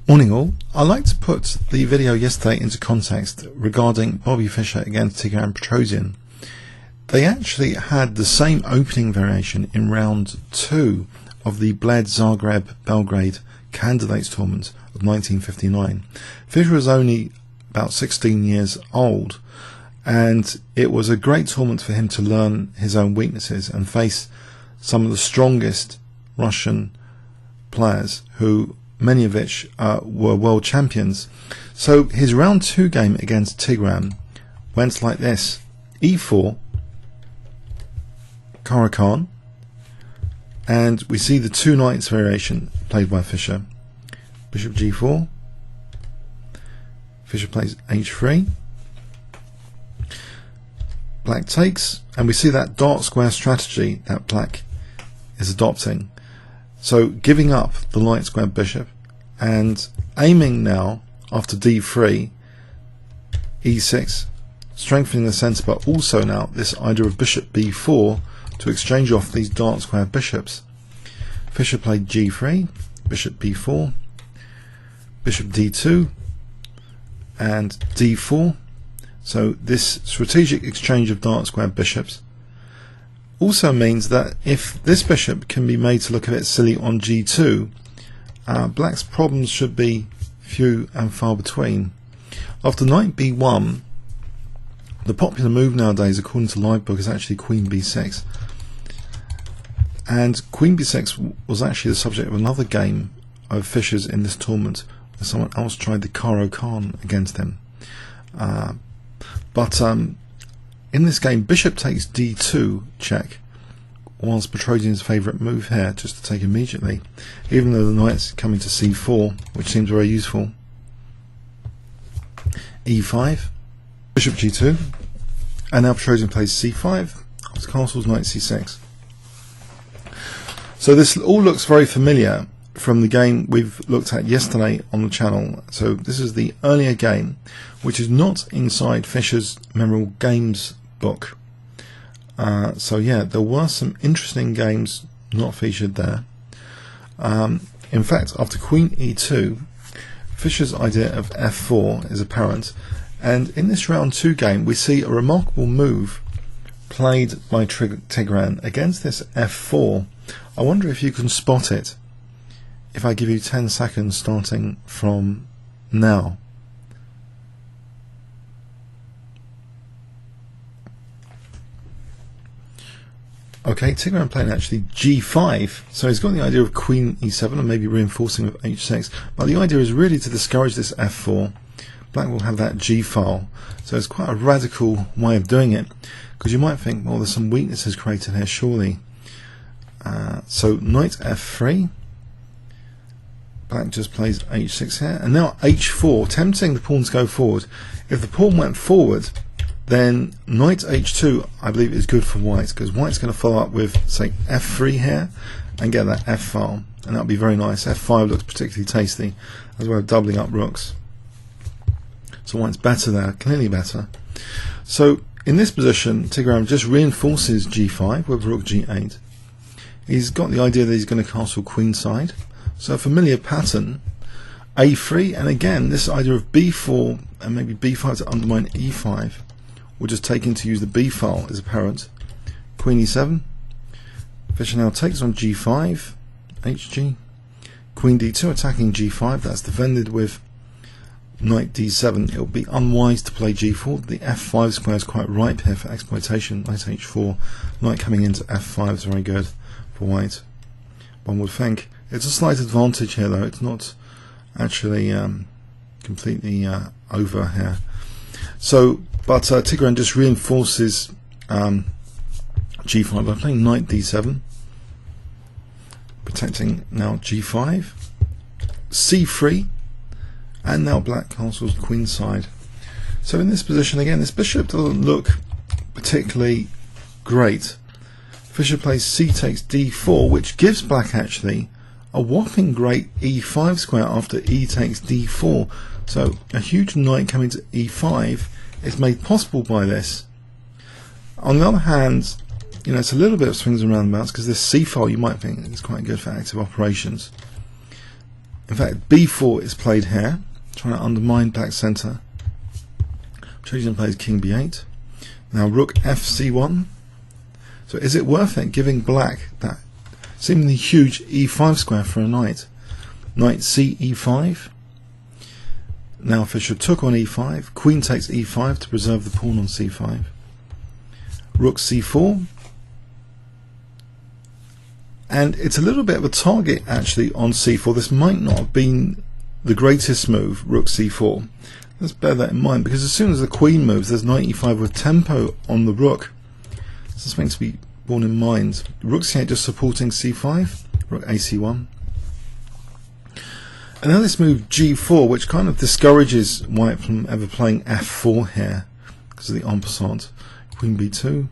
Morning all. I'd like to put the video yesterday into context regarding Bobby Fischer against Tigran Petrosian. They actually had the same opening variation in round 2 of the Bled-Zagreb-Belgrade candidates tournament of 1959. Fischer was only about 16 years old, and it was a great tournament for him to learn his own weaknesses and face some of the strongest Russian players, who many of which were world champions. So his round 2 game against Tigran went like this: e4, Caro-Kann, and we see the 2 knights variation played by Fischer. Bishop g4, Fischer plays h3, black takes, and we see that dark square strategy that black is adopting. So giving up the light square bishop and aiming now after d3, e6, strengthening the centre, but also now this idea of bishop b4 to exchange off these dark square bishops. Fischer played g3, bishop b4, bishop d2 and d4. So this strategic exchange of dark square bishops also means that if this bishop can be made to look a bit silly on g2, black's problems should be few and far between. After knight b1, the popular move nowadays, according to Livebook, is actually queen b6. And queen b6 was actually the subject of another game of Fischer's in this tournament, where someone else tried the Caro-Kann against him. But in this game, bishop takes d2 check was Petrosian's favourite move here, just to take immediately, even though the knight's coming to c4, which seems very useful. e5, bishop g2, and now Petrosian plays c5, after castles, knight c6. So this all looks very familiar from the game we've looked at yesterday on the channel. So this is the earlier game, which is not inside Fischer's memorable games book. So yeah, there were some interesting games not featured there. In fact, after queen e2, Fischer's idea of f4 is apparent, and in this round 2 game we see a remarkable move played by Tigran against this f4. I wonder if you can spot it if I give you 10 seconds starting from now. Okay, Tigran playing actually g5, so he's got the idea of queen e7 and maybe reinforcing with h6, but the idea is really to discourage this f4. Black will have that g file, so it's quite a radical way of doing it, because you might think, well, there's some weaknesses created here surely. So knight f3, black just plays h6 here, and now h4, tempting the pawn to go forward. If the pawn went forward, then knight h2 I believe is good for white, because white's going to follow up with, say, f3 here and get that f file, and that would be very nice. f5 looks particularly tasty as well, doubling up rooks. So white's better there, clearly better. So in this position, Tigran just reinforces g5 with rook g8. He's got the idea that he's going to castle queenside, so a familiar pattern. a3, and again this idea of b4 and maybe b5 to undermine e5. We're just taking to use the b file is apparent. Queen e7, Fischer now takes on g5, hg, queen d2 attacking g5, that's defended with knight d7. It would be unwise to play g4, the f5 square is quite ripe here for exploitation. Knight h4, knight coming into f5 is very good for white, one would think. It's a slight advantage here though, it's not actually completely over here. So, but Tigran just reinforces g5 by playing knight d7, protecting now g5, c3, and now black castles queenside. So in this position again, this bishop doesn't look particularly great. Fischer plays c takes d4, which gives black actually a whopping great e5 square after e takes d4. So a huge knight coming to e5 is made possible by this. On the other hand, you know, it's a little bit of swings and roundabouts, because this c file you might think is quite good for active operations. In fact, b4 is played here, trying to undermine black's centre. Petrosian plays king b8. Now rook fc1. So is it worth it giving black that seemingly huge e5 square for a knight? Knight ce5. Now Fischer took on e5. Queen takes e5 to preserve the pawn on c5. Rook c4. And it's a little bit of a target actually on c4. This might not have been the greatest move, rook c4. Let's bear that in mind, because as soon as the queen moves, there's knight e5 with tempo on the rook. So it's something to be borne in mind. Rook c8 just supporting c5, rook ac1. And now this move g4, which kind of discourages white from ever playing f4 here, because of the en passant. Queen b2,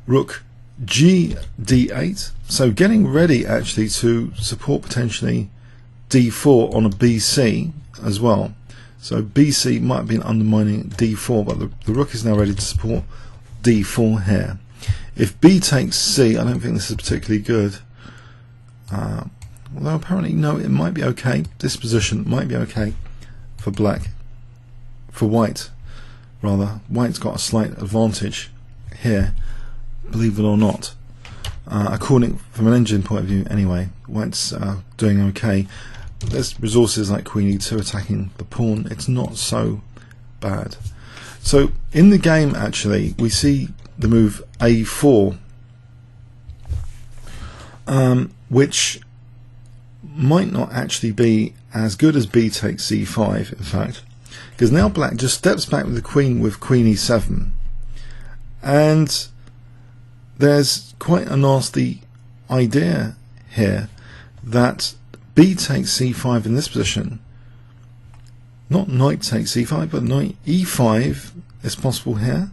rook g d8. So getting ready actually to support potentially d4 on a bc as well. So bc might have been undermining d4, but the rook is now ready to support d4 here. If b takes c, I don't think this is particularly good. Although apparently, no, it might be okay. This position might be okay for black. For white, rather. White's got a slight advantage here, believe it or not. According, from an engine point of view anyway, white's doing okay. There's resources like queen e2 attacking the pawn. It's not so bad. So in the game actually we see the move a4, which might not actually be as good as b takes c5 in fact, because now black just steps back with the queen with queen e7, and there's quite a nasty idea here that b takes c5 in this position, not knight takes c5 but knight e5 is possible here,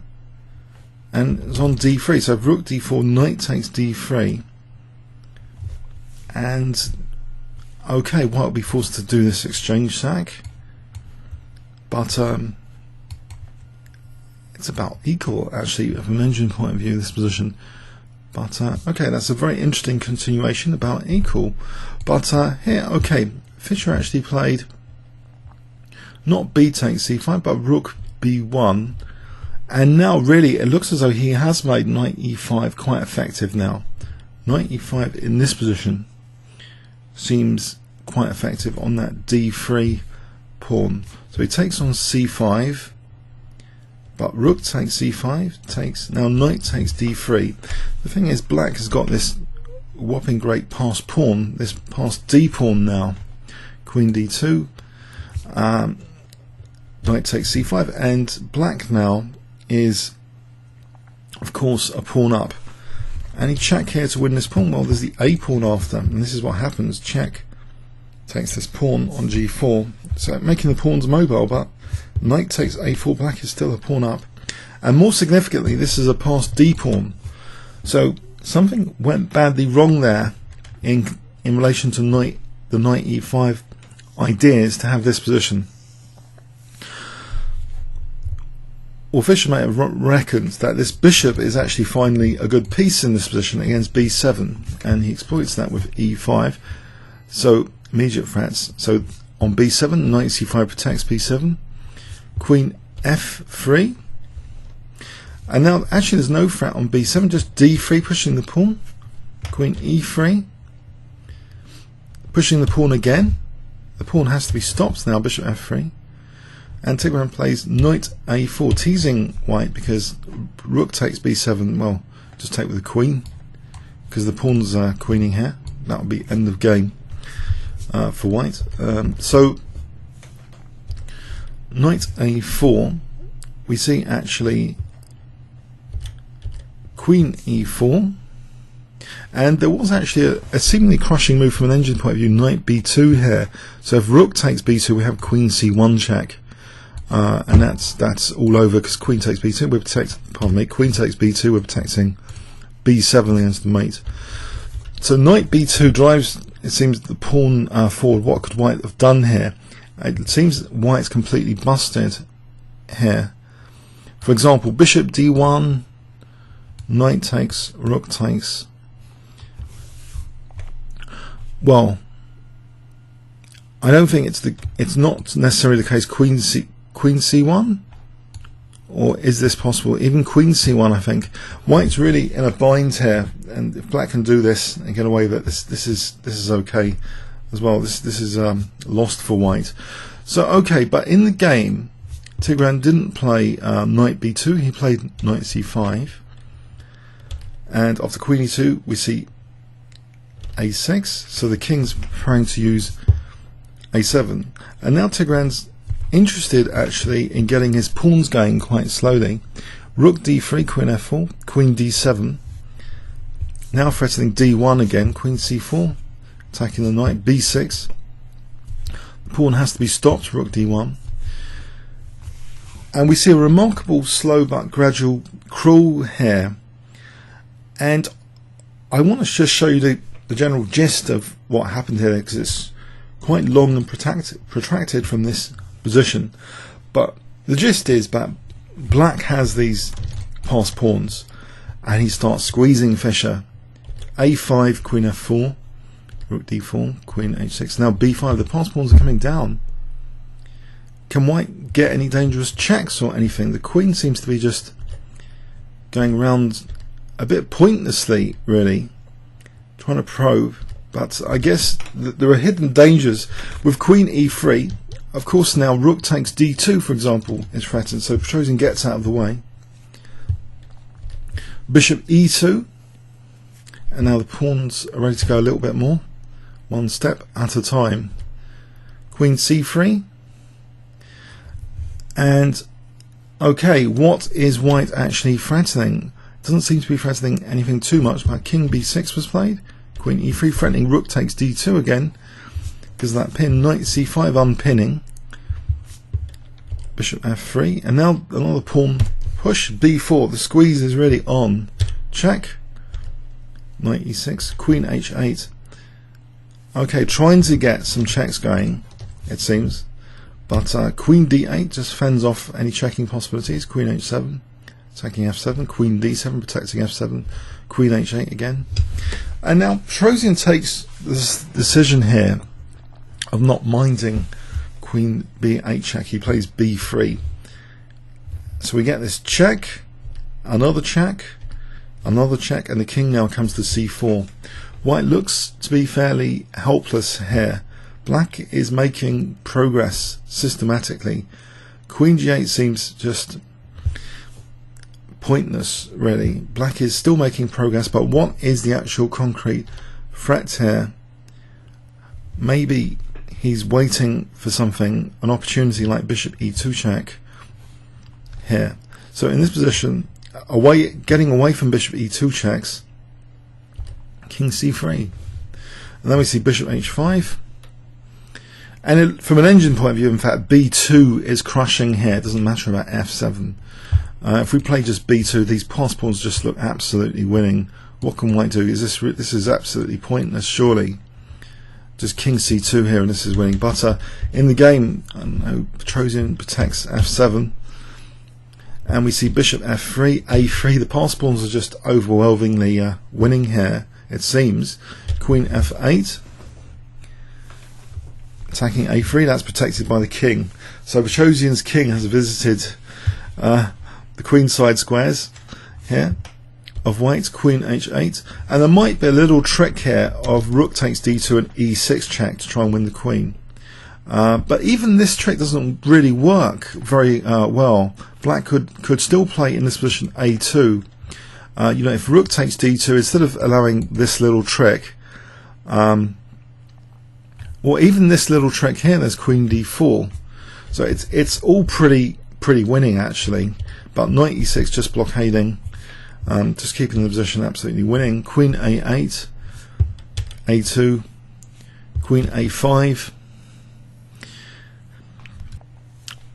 and it's on d3. So rook d4, knight takes d3, and okay, white will be forced to do this exchange sack, but it's about equal actually from an engine point of view, this position. But okay, that's a very interesting continuation, about equal. But here, okay, Fischer actually played not b takes c5 but rook b1, and now really it looks as though he has made knight e5 quite effective now. Knight e5 in this position seems quite effective on that d3 pawn. So he takes on c5, but rook takes c5, takes, now knight takes d3. The thing is, black has got this whopping great passed pawn, this passed d pawn now. Queen d2, knight takes c5, and black now is of course a pawn up. And he check here to win this pawn. Well, there's the a pawn after, and this is what happens. Check takes this pawn on g4, so making the pawns mobile, but knight takes a4, black is still a pawn up. And more significantly, this is a passed d pawn. So something went badly wrong there in relation to the knight e5 ideas to have this position. Well, Fischer may have reckoned that this bishop is actually finally a good piece in this position against b7, and he exploits that with e5. So immediate threats. So on b7, knight c5 protects b7. Queen f3. And now actually there's no threat on b7, just d3 pushing the pawn. Queen e3. Pushing the pawn again. The pawn has to be stopped now, bishop f3. And Tigran plays knight a4, teasing white because rook takes b7. Well, just take with the queen because the pawn's queening here. That would be end of game for white. So knight a4, we see actually queen e4, and there was actually a seemingly crushing move from an engine point of view, knight b2 here. So if rook takes b2, we have queen c1 check. And that's all over because queen takes b2, we're protecting, pardon me, queen takes b2, we're protecting b7 against the mate. So knight b2 drives, it seems, the pawn forward. What could white have done here? It seems white's completely busted here. For example, bishop d1, knight takes, rook takes. Well, I don't think it's not necessarily the case. Queen C1, or is this possible? Even Queen C1, I think. White's really in a bind here, and if Black can do this and get away with it, this is okay as well. This is lost for White. So okay, but in the game, Tigran didn't play Knight B2. He played Knight C5, and after Queen E2, we see A6. So the King's trying to use A7, and now Tigran's interested actually in getting his pawns going quite slowly. Rook D3, Queen F4, Queen D7. Now threatening D1 again, Queen C4, attacking the knight. B6. The pawn has to be stopped. Rook D1, and we see a remarkable slow but gradual crawl here. And I want to just show you the general gist of what happened here, because it's quite long and protracted from this position. But the gist is that Black has these passed pawns, and he starts squeezing Fischer. A5, Queen F4, Rook D4, Queen H6. Now B5, the passed pawns are coming down. Can White get any dangerous checks or anything? The Queen seems to be just going around a bit pointlessly, really, trying to probe. But I guess there are hidden dangers with Queen E3. Of course, now Rook takes D2, for example, is threatened, so Petrosian gets out of the way. Bishop E2, and now the pawns are ready to go a little bit more, one step at a time. Queen C3, and okay, what is White actually threatening? Doesn't seem to be threatening anything too much, but King B6 was played. Queen E3 threatening Rook takes D2 again, because of that pin. Knight C5 unpinning. Bishop F3, and now another pawn push. B4, the squeeze is really on. Check. Knight E6, Queen H8. Okay, trying to get some checks going, it seems, but Queen D8 just fends off any checking possibilities. Queen H7, attacking F7, Queen D7, protecting F7, Queen H8 again. And now Petrosian takes this decision here of not minding Queen B8 check. He plays B3. So we get this check, another check, another check, and the King now comes to C4. White looks to be fairly helpless here. Black is making progress systematically. Queen G8 seems just pointless, really. Black is still making progress, but what is the actual concrete threat here? Maybe he's waiting for something, an opportunity like Bishop E2 check here. So in this position, getting away from Bishop E2 checks, King C3, and then we see Bishop H5. And from an engine point of view, in fact, B2 is crushing here. It doesn't matter about F7. If we play just B2, these passed pawns just look absolutely winning. What can White do? Is this is absolutely pointless, surely. Just King C2 here, and this is winning. But in the game, I don't know, Petrosian protects F7, and we see Bishop F3, A3. The passed pawns are just overwhelmingly winning here, it seems. Queen F8, attacking A3. That's protected by the King. So Petrosian's King has visited the queenside squares here of White. Queen H8, and there might be a little trick here of Rook takes D2 and E6 check to try and win the Queen. But even this trick doesn't really work very well. Black could still play in this position A2. You know, if Rook takes D2, instead of allowing this little trick, or even this little trick here, there's Queen D4. So it's all pretty winning actually. But Knight E6 just blockading, just keeping the position absolutely winning. Queen A8, A2, Queen A5.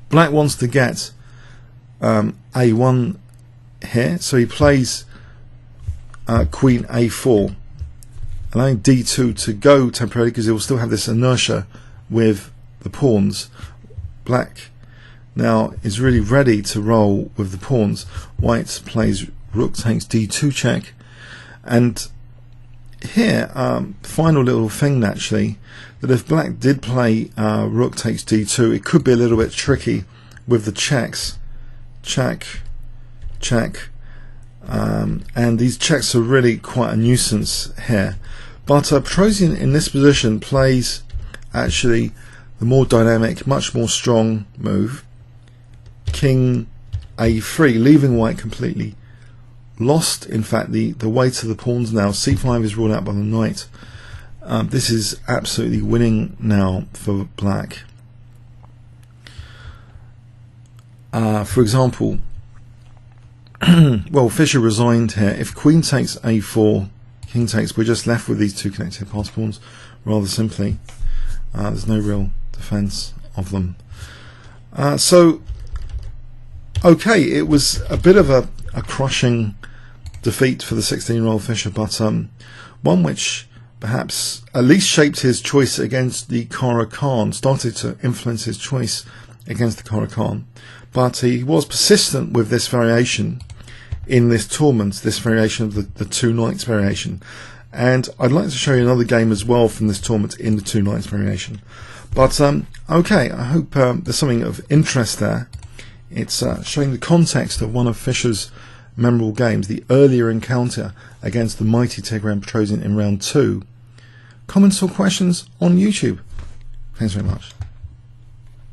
Black wants to get A1 here, so he plays Queen A4, allowing D2 to go temporarily because he will still have this inertia with the pawns. Black now is really ready to roll with the pawns. White plays Rook takes D2 check, and here, final little thing actually, that if black did play rook takes d2, it could be a little bit tricky with the checks. Check, check, and these checks are really quite a nuisance here. But Petrosian in this position plays actually the more dynamic, much more strong move, king a3, leaving white completely lost. In fact, the weight of the pawns now. c5 is ruled out by the knight. This is absolutely winning now for black. For example, well, Fischer resigned here. If queen takes a4, king takes, we're just left with these two connected pass pawns rather simply. There's no real defense of them. So okay, it was a bit of a crushing defeat for the 16-year-old Fischer, but one which perhaps at least shaped his choice against the Caro-Kann, started to influence his choice against the Caro-Kann. But he was persistent with this variation in this tournament, this variation of the two knights variation. And I'd like to show you another game as well from this tournament in the two knights variation. But okay, I hope there's something of interest there. It's showing the context of one of Fischer's memorable games, the earlier encounter against the mighty Tigran Petrosian in round 2. Comments or questions on YouTube? Thanks very much.